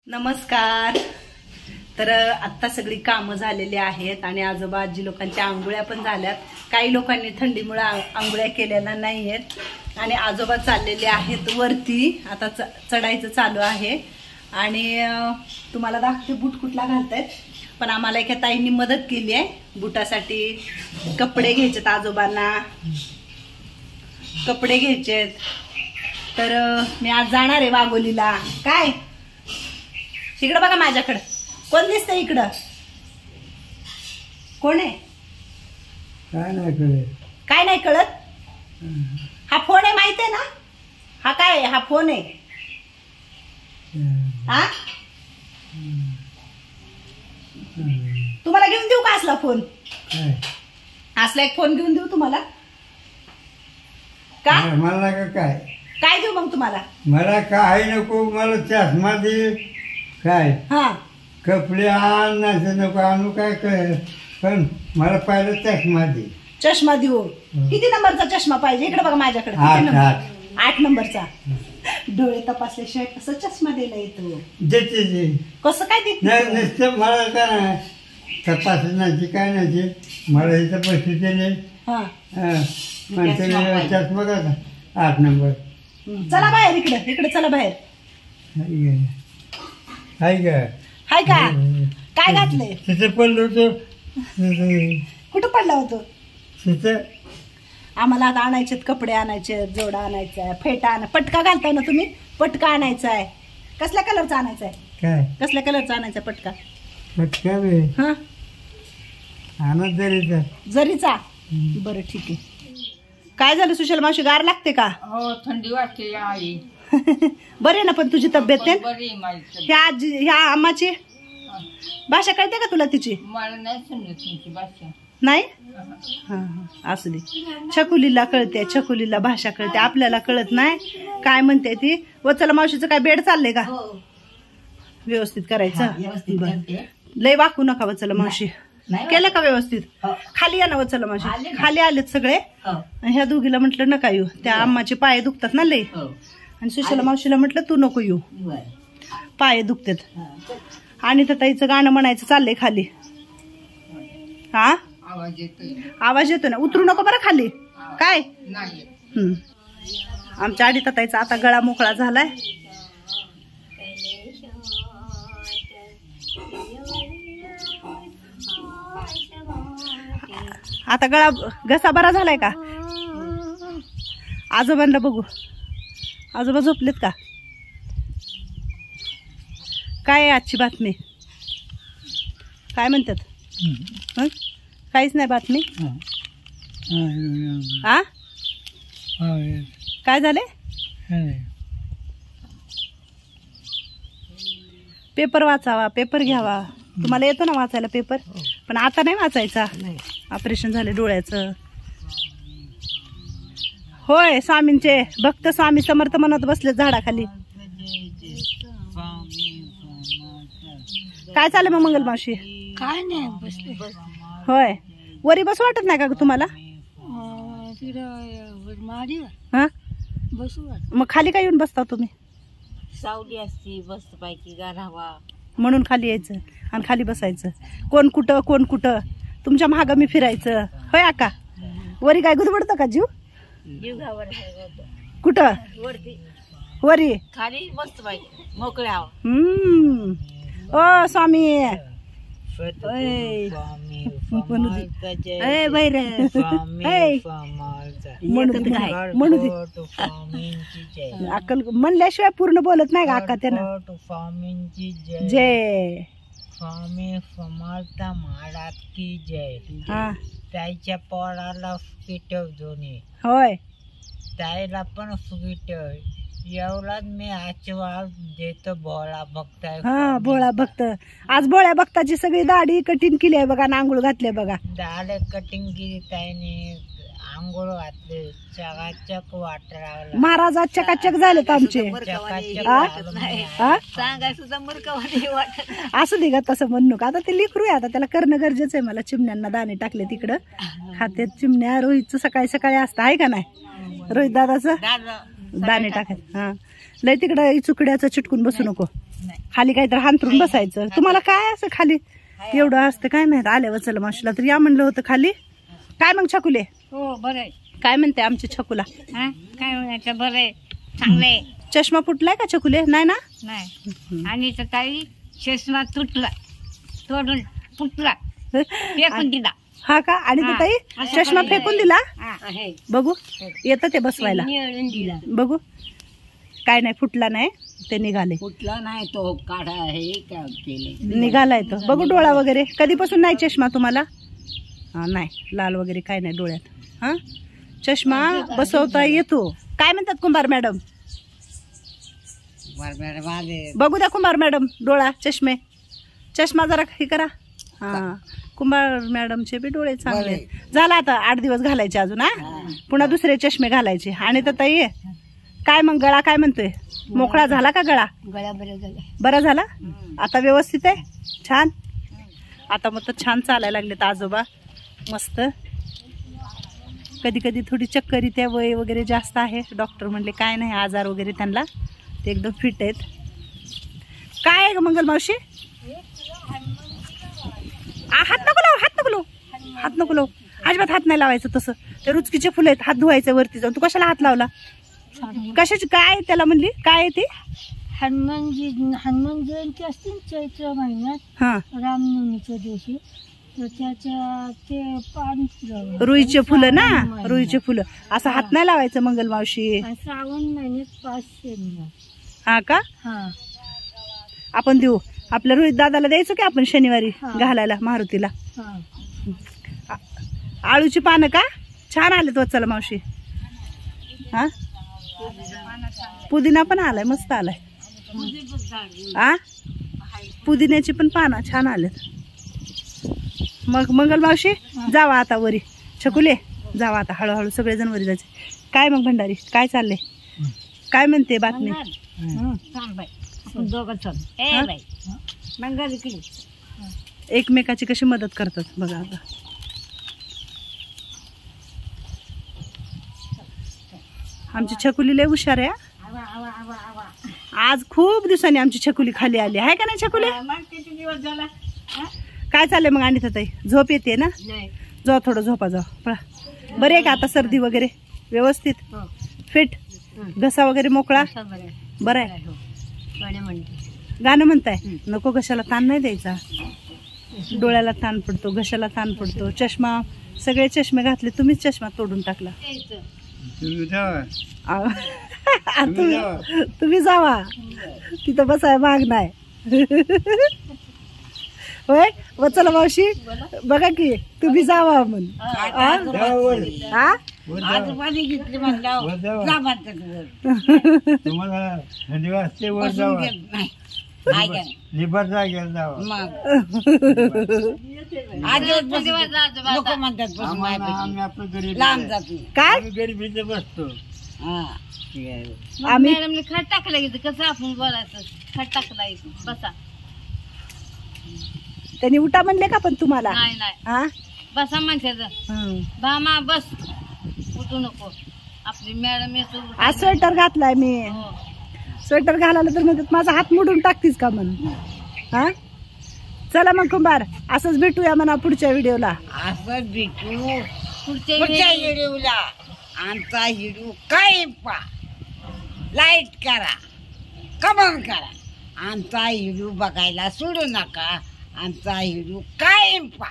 नमस्कार। तर आता सगळी कामं झालेली आहेत आणि आजोबा आजी लोकांच्या आंघोळ्या पण झाल्यात। काही लोकांनी थंडीमुळे आंघोळ्या केलेल्या नाहीयेत आणि आजोबा चाललेले आहेत वरती। आता चढायचं चालू आहे आणि तुम्हाला दाखवते बूट कुठला घालतायत। पण आम्हाला एका ताईंनी मदत केली आहे बुटासाठी। कपडे घ्यायचेत आजोबांना, कपडे घ्यायचेत। तर मी आज जाणार आहे वाघोलीला। काय इकडं बघा माझ्याकडं कोण दिसतंय? इकडं कोण आहे? काय नाही कळत? हा फोन आहे माहित आहे ना? हा काय आहे? हा फोन आहे। हा तुम्हाला घेऊन देऊ का असला फोन? असला एक फोन घेऊन देऊ तुम्हाला का? मला काय काय देऊ मग तुम्हाला? मला काय नको, मला चष्मा दे। काय हा कपडे आणायचं नको, आणू काय कर, पण मला पहिलं चष्मा दे। चष्मा देऊ? किती नंबरचा चष्मा पाहिजे? इकडे बघा माझ्याकडे। 8 नंबरचा। डोळे तपासल्याशिवाय कसं चष्मा द्यायला येतो? देते कसं काय देते? नाही नुसतं मला काय तपासण्याची काय नाही, मला इथं पैसे दिले म्हणते चष्मा का 8 नंबर। चला बाहेर, इकडे चला बाहेर। हाय का? हाय का? काय घातलंय? तिथे पडलो होतो। कुठं पडला होतो? तिथं आम्हाला आता आणायचे कपडे, आणायचे जोडा आणायचा, फेटा आण, पटका घालताय ना तुम्ही? पटका आणायचा आहे। कसल्या कलरचा आणायचा आहे? काय कसल्या कलरचा आणायचा पटका? पटका बे हा आणत जरीचा। जरीचा? बरं ठीक आहे। काय झालं सुशल मावशी, गार लागते का? हो, थंडी वाटते आई। बरे ना पण तुझी तब्येत? बरी माझी। ह्या आम्हाची भाषा कळते का तुला तिची? मला नाही समजत तुमची भाषा। नाही? असू दे। छकुलीला कळते, छकुलीला भाषा कळते, आपल्याला कळत नाही। काय म्हणते ती? वत्सला मावशीचं काय बेड चाललंय का? व्यवस्थित करायचं। लय वाकू नका वत्सला मावशी। केलं का व्यवस्थित? खाली या ना वत्सला मावशी। खाली आलेत सगळे। ह्या दोघीला म्हटलं नका येऊ, त्या आम्हाचे पाय दुखतात ना लय। आणि सुशला मावशीला म्हटलं तू नको येऊ, पाय दुखतात। आणि तर ताईचं गाणं म्हणायचं चाललंय खाली। हा आवाज येतो ना, उतरू नको बरं खाली। काय आमच्या आडी ताईचा आता गळा मोकळा झालाय। आता गळा घसा बरा झालाय का? आजोबांना बघू, आजोबा झोपलेत का? काय आहे आजची बातमी? काय म्हणतात? काहीच नाही बातमी। आ काय झाले? पेपर वाचावा, पेपर घ्यावा। तुम्हाला येतो ना वाचायला पेपर? पण आता नाही वाचायचा, ऑपरेशन झाले डोळ्याचं। होय, स्वामींचे भक्त स्वामी समर्थ म्हणत बसले झाडाखाली। काय चाललं मग मंगल मावशी? काय नाही, बसले। होय, वरी बस वाटत नाही का तुम्हाला? हा बसू मग खाली काय येऊन बसता तुम्ही? सावली असती मस्त पैकी, गारावा म्हणून खाली यायचं आणि खाली बसायचं। कोण कुठं तुमच्या माग मी फिरायचं। होय आका? वरी काय गुदबडतं का जीव? कुठं वरी? खाली मस्त पाहिजे मोकळ्या। ओ स्वामी अक्कल म्हणल्याशिवाय पूर्ण बोलत नाही का अक्का? त्यानं जय स्वामी समर्थ महाराज की जय। त्याच्या पोराला फुकिटव दोन्ही। होय, त्याला पण फुकिटव। एवढाच मी आशीर्वाद देतो भोळा भक्त। हा भोळा भक्त। आज भोळ्या भक्ताची सगळी दाढी कटिंग केली आहे बघा, आंघोळ घातली बघा। दाढी कटिंग केली त्याने, आंघोळ घातले, चकाचक वाटला। महाराज आज चकाचक झालेत आमचे। असू दे ग, तसं म्हणू का? आता ते लिकरू आहे, आता त्याला करणं गरजेचं आहे। मला चिमण्यांना दाणे टाकले तिकडं, खात्यात चिमण्या। रोहितचं सकाळी सकाळी असतं आहे का नाही? रोहित दादाचं दाणे टाकायचं। हा लय तिकडं चुकड्याचं चिटकून बसू नको। खाली काहीतरी हांतरून बसायचं. तुम्हाला काय असं खाली एवढं असतं काय माहित. आल्या वचल मावशीला तर या म्हणलं होतं खाली. काय मग छकुले? हो बरं काय म्हणते आमची छकुला? काय म्हणायचं, बरं आहे, चांगलंय. चष्मा फुटलाय का छकुले? नाही ना. नाही आणि तर ताई चष्मा तुटला, तोडून फुटला, फेकून दिला. हा का? आणि ते ताई चष्मा फेकून दिला. आहे बघू येतं ते बसवायला. निळून दिला. बघू काय नाही, फुटला नाही, ते निघाले. फुटला नाही, तो काढा हे काय केले. निघालाय तो. बघू डोळा वगैरे. कधीपासून नाही चष्मा तुम्हाला? हा नाही, लाल वगैरे काय नाही डोळ्यात. हा चष्मा बसवता येतो. काय म्हणतात कुंभार मॅडम? बघू द्या कुंभार मॅडम डोळा, चष्मे. चष्मा जरा हे करा. हा कुंभार मॅडमचे बी डोळे चांगले. झाला आता 8 दिवस घालायचे अजून. हा पुन्हा दुसरे चष्मे घालायचे. आणि तर ताई काय मग गळा काय म्हणतोय? मोकळा झाला का गळा? गळा बरं झाला. बरा झाला आता? व्यवस्थित आहे, छान. आता मग तर छान चालायला लागलेत आजोबा, मस्त. कधी कधी थोडी चक्कर येते, वय वगैरे जास्त आहे. डॉक्टर म्हणले काय नाही आजार वगैरे त्यांना, ते एकदम फिट आहेत. काय आहे ग मंगल मावशी? हात नको लाव, हात नको लाव, हात नको लाव, अजिबात हात नाही लावायचं तसं. ते रुचकीचे फुलं आहेत, हात धुवायचे वरती जाऊन. तू कशाला हात लावला? कशाची काय त्याला म्हणली? काय आहे ते? हनुमान जयंती असते ना चैत्र महिन्यात, हा रामनवमीच्या दिवशी, तर त्याच्या ते पान फुलं, रुईचे फुलं ना, रुईचे फुलं. असं हात नाही लावायचं मंगल मावशी. श्रावण महिन्यात 500 मिळाल. हा का? हा आपण देऊ आपल्या रोहित दादाला द्यायचं की आपण शनिवारी घालायला मारुतीला. हा आळूची पानं का छान आलेत वत्सला मावशी. हा पुदिना पण आलाय, मस्त आलाय. आ पुदिन्याची पण पानं छान आलेत. मग मंगल मावशी जावा आता वरी. छकुले जावा आता हळूहळू सगळेजण वरी जायचे. काय मग भंडारी काय चाललंय? काय म्हणते बातमी? एकमेकाची कशी मदत करतात बघा आता. आमची छकुली लय हुशार आहे. आज खूप दिवसांनी आमची छकुली खाली आली आहे का नाही छकुली? काय चाललंय मग? आणि ताई झोप येते ना? जाऊ थोडं झोपा, जाऊ पळा. बरे आहे का आता? सर्दी वगैरे व्यवस्थित, फिट, घसा वगैरे मोकळा, बरं आहे? गाणं म्हणताय? नको, घशाला ताण नाही द्यायचा. डोळ्याला ताण पडतो, घशाला ताण पडतो. चष्मा, सगळे चष्मे घातले, तुम्हीच चष्मा तोडून टाकला. तुम्ही जावा, तिथं बसाय भाग नाही. होय वत्सला मावशी बघा की तुम्ही जावा म्हण. तुम्हाला थंडी वाजते वर जावा, लिबर जागेला जावा. आम्ही आपलं गरीब काय गरीबीचं बसतो. आम्ही मॅडमने खत टाकला की कसं आपण बोलायचं? खत टाकला बसा. त्यांनी उठा म्हणले का पण तुम्हाला? नाही नाही, हा बसा म्हणते भामा, बस, उठू नको. आपली मॅडम येतो. आज स्वेटर घातलाय मी. स्वेटर घालायला तर म्हणतात माझा हात मोडून टाकतीस का म्हण. हा चला मग कुंभार, असंच भेटूया म्हणा पुढच्या व्हिडिओला. असं भेटू पुढच्या व्हिडिओला. आमचा व्हिडिओ काय पा लाईट करा, कमेंट करा. आमचा व्हिडिओ बघायला सोडू नका. आमचा व्हिडिओ काय पा.